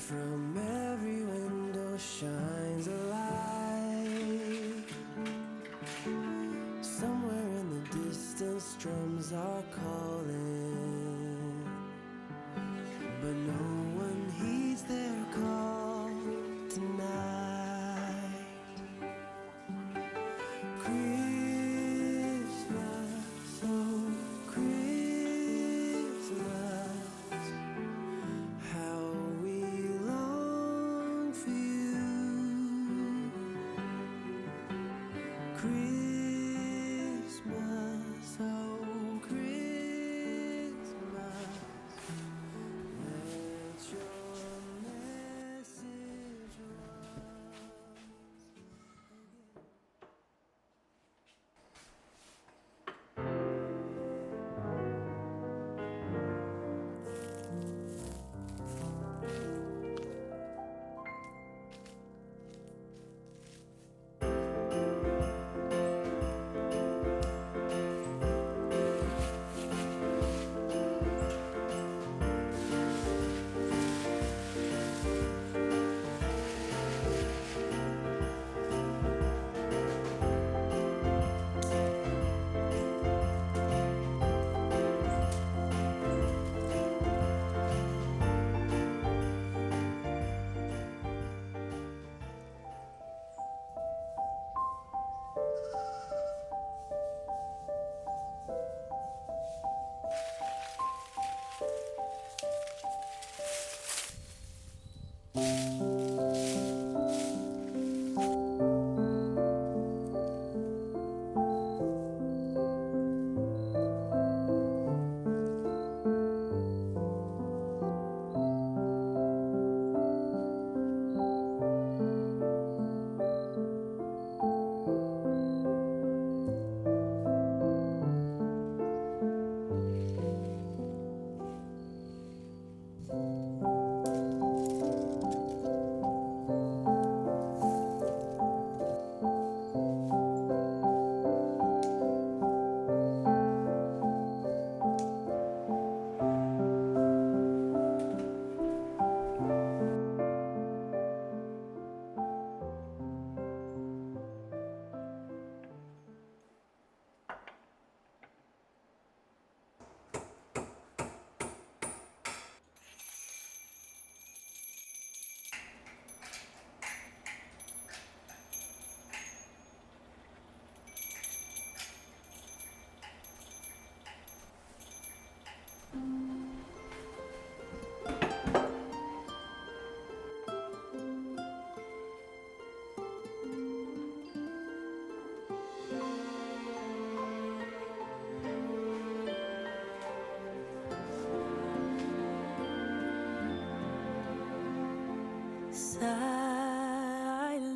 From every window shines a light. Somewhere in the distance drums are calling, but no one heeds their call tonight. Christmas, oh Christmas, how we long for you. Christmas, oh Christmas, let your message rise again. Silent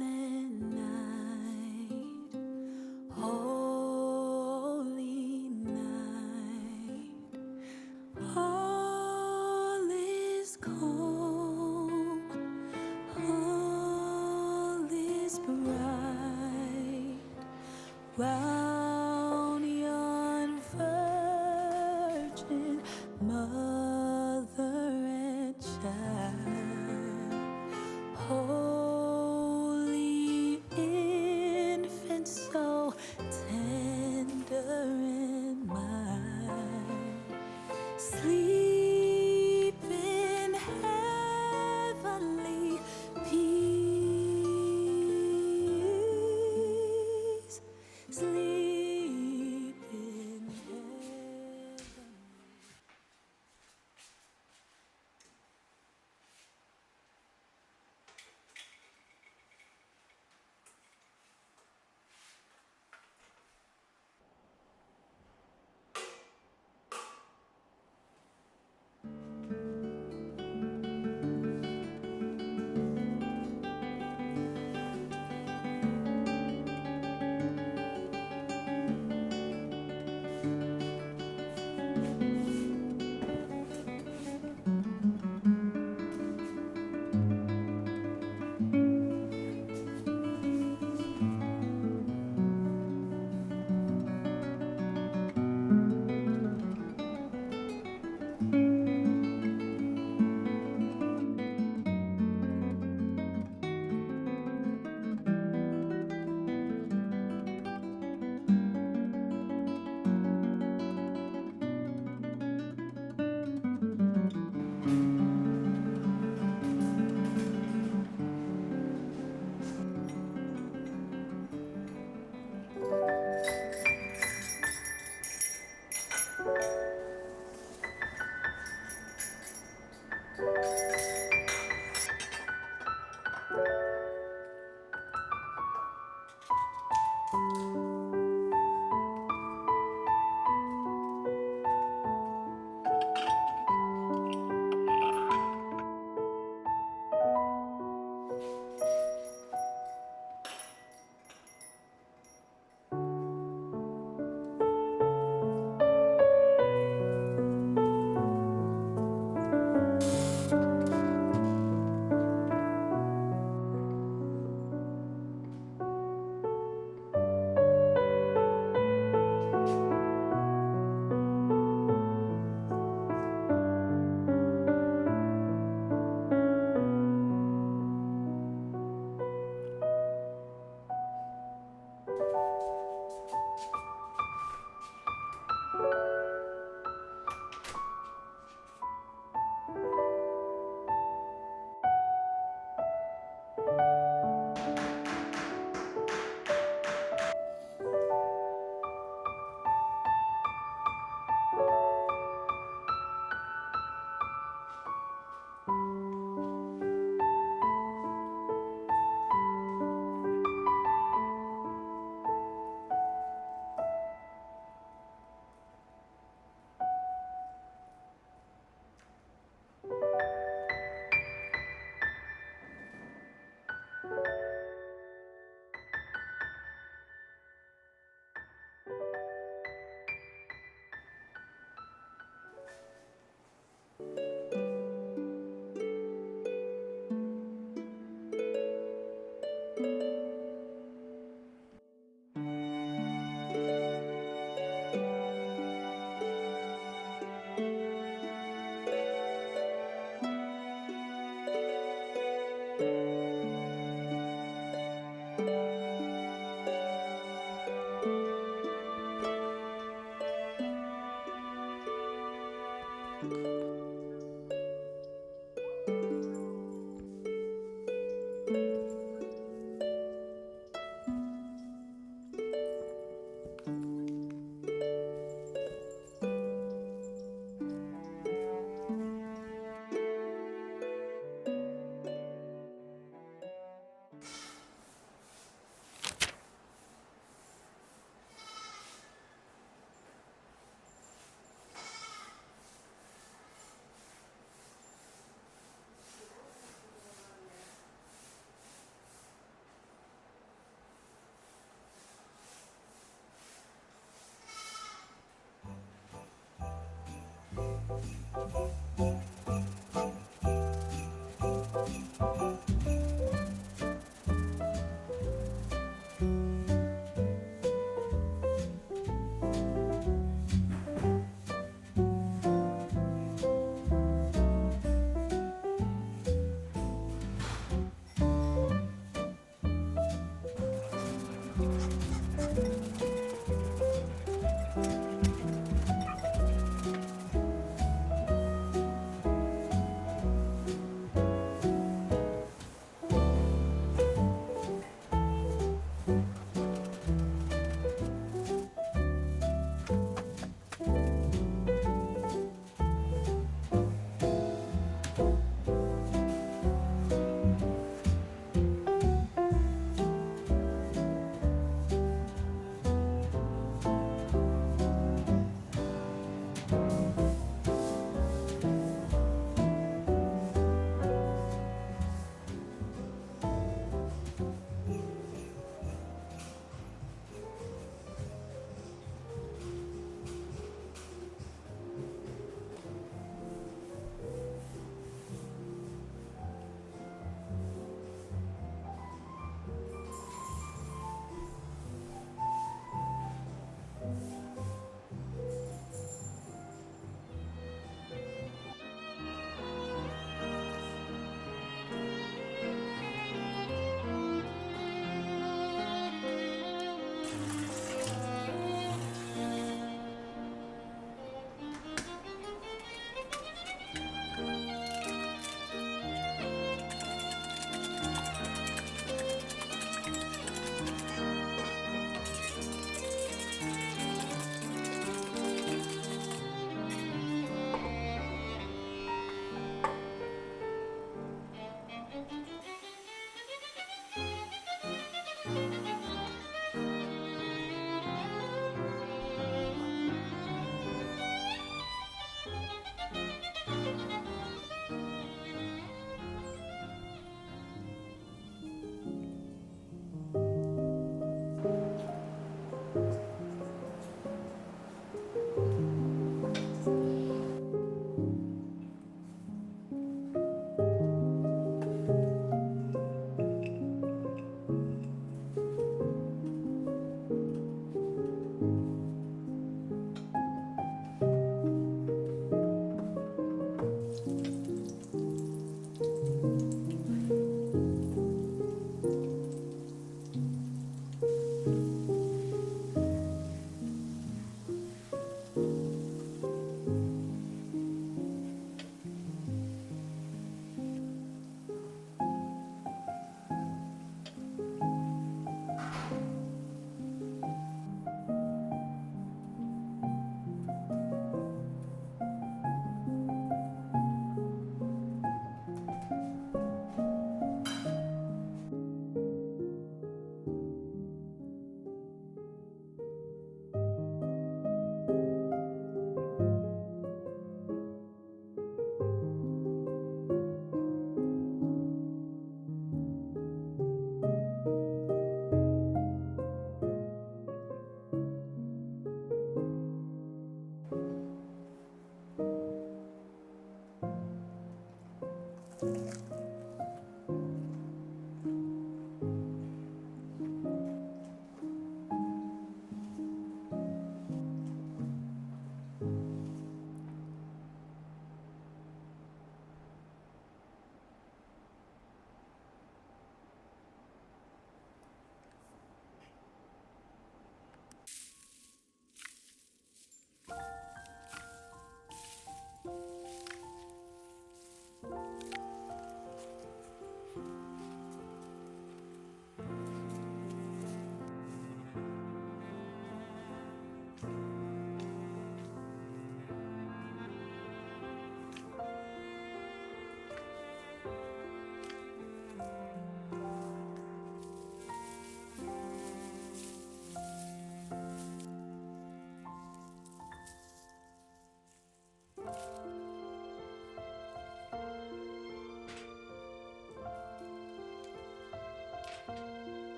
night, holy night, all is calm, all is bright, round yon virgin mother and child. Holy infant, so tender and mild, sleep in heavenly peace. Sleep in heaven.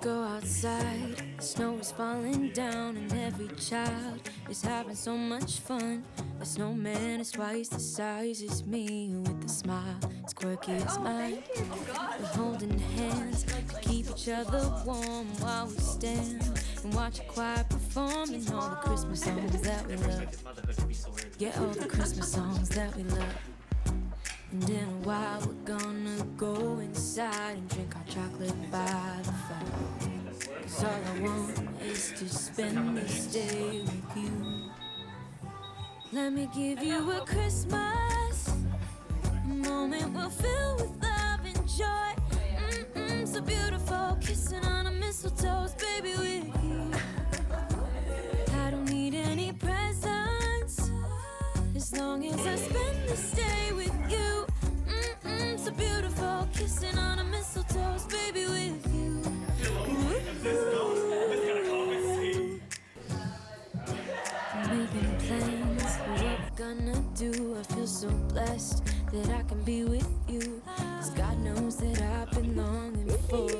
go outside. The snow is falling down, and every child is having so much fun. The snowman is twice the size as me, with a smile as quirky as mine. We're holding hands to keep each other warm while we stand and watch a choir performing all the Christmas songs that we love. Yeah, all the Christmas songs that we love. And in a while we're gonna go inside and drink our chocolate by the fire. 'Cause all I want is to spend this day with you. Let me give you a Christmas, a moment we'll fill with love and joy. So beautiful, kissing on a mistletoe, baby, with you. I don't need any presents, as long as I spend this day with you. So beautiful, kissing on a mistletoe, baby, with you. Making plans for what we're gonna do. I feel so blessed that I can be with you, 'cause God knows that I've been longing for